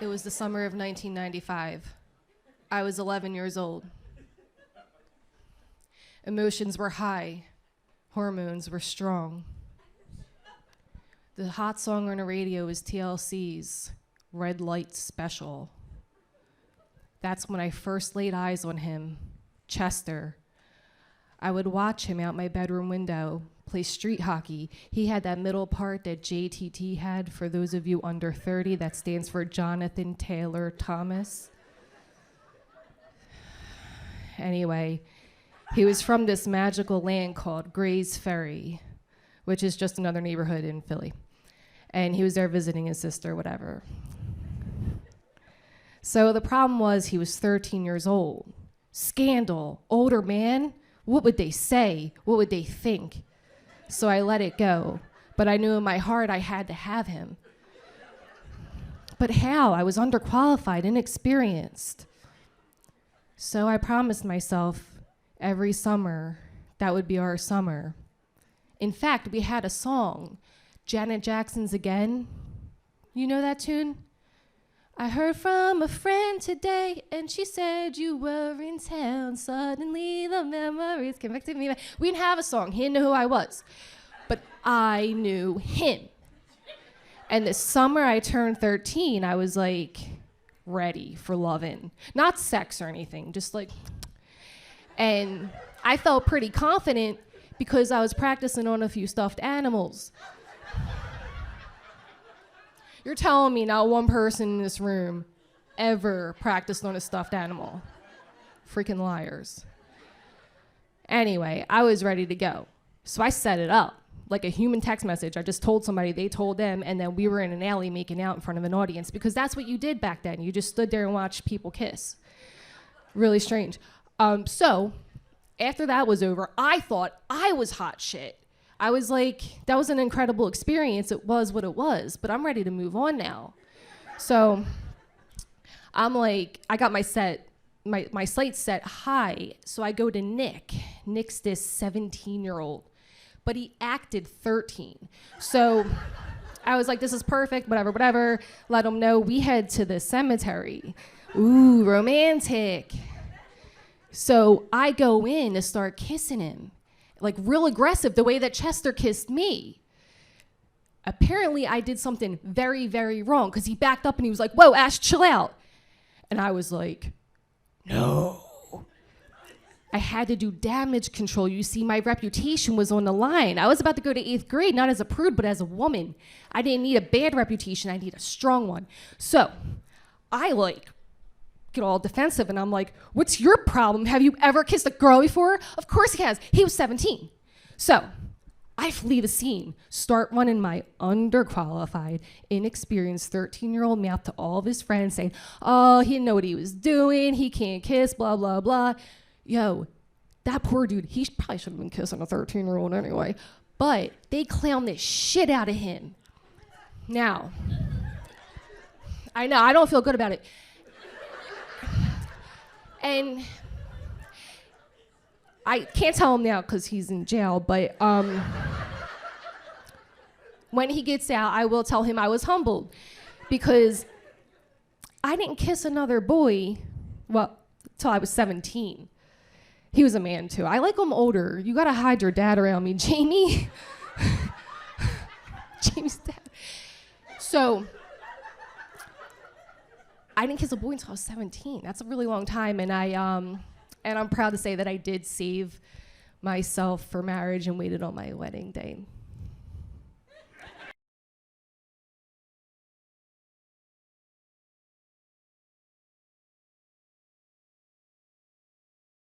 It was the summer of 1995. I was 11 years old. Emotions were high. Hormones were strong. The hot song on the radio was TLC's Red Light Special. That's when I first laid eyes on him, Chester. I would watch him out my bedroom window play street hockey. He had that middle part that JTT had, for those of you under 30, that stands for Jonathan Taylor Thomas. Anyway, he was from this magical land called Gray's Ferry, which is just another neighborhood in Philly. And he was there visiting his sister, whatever. So the problem was he was 13 years old. Scandal, older man. What would they say? What would they think? So I let it go. But I knew in my heart I had to have him. But how? I was underqualified, inexperienced. So I promised myself every summer that would be our summer. In fact, we had a song, Janet Jackson's Again. You know that tune? I heard from a friend today, and she said you were in town. Suddenly the memories came back to me. We didn't have a song. He didn't know who I was. But I knew him. And this summer I turned 13, I was like ready for loving. Not sex or anything, just like. And I felt pretty confident because I was practicing on a few stuffed animals. You're telling me not one person in this room ever practiced on a stuffed animal. Freaking liars. Anyway, I was ready to go. So I set it up like a human text message. I just told somebody, they told them, and then we were in an alley making out in front of an audience because that's what you did back then. You just stood there and watched people kiss. Really strange. So after that was over, I thought I was hot shit. I was like, that was an incredible experience. It was what it was, but I'm ready to move on now. So I'm like, I got my slate set high. So I go to Nick. Nick's this 17-year-old, but he acted 13. So I was like, this is perfect, whatever. Let him know. We head to the cemetery. Ooh, romantic. So I go in to start kissing him. Like real aggressive, the way that Chester kissed me. Apparently I did something very, very wrong because he backed up and he was like, whoa, Ash, chill out. And I was like, no. I had to do damage control. You see, my reputation was on the line. I was about to go to 8th grade, not as a prude, but as a woman. I didn't need a bad reputation, I need a strong one. So I get all defensive and I'm like, what's your problem? Have you ever kissed a girl before? Of course he has. He was 17. So I flee the scene, start running my underqualified, inexperienced 13-year-old mouth to all of his friends saying, oh, he didn't know what he was doing. He can't kiss, blah, blah, blah. Yo, that poor dude, he probably should have been kissing a 13-year-old anyway. But they clowned the shit out of him. Now, I know, I don't feel good about it. And I can't tell him now because he's in jail, but when he gets out, I will tell him I was humbled because I didn't kiss another boy, well, till I was 17. He was a man too. I like him older. You gotta hide your dad around me, Jamie. Jamie's dad. So I didn't kiss a boy until I was 17. That's a really long time, and I'm proud to say that I did save myself for marriage and waited on my wedding day.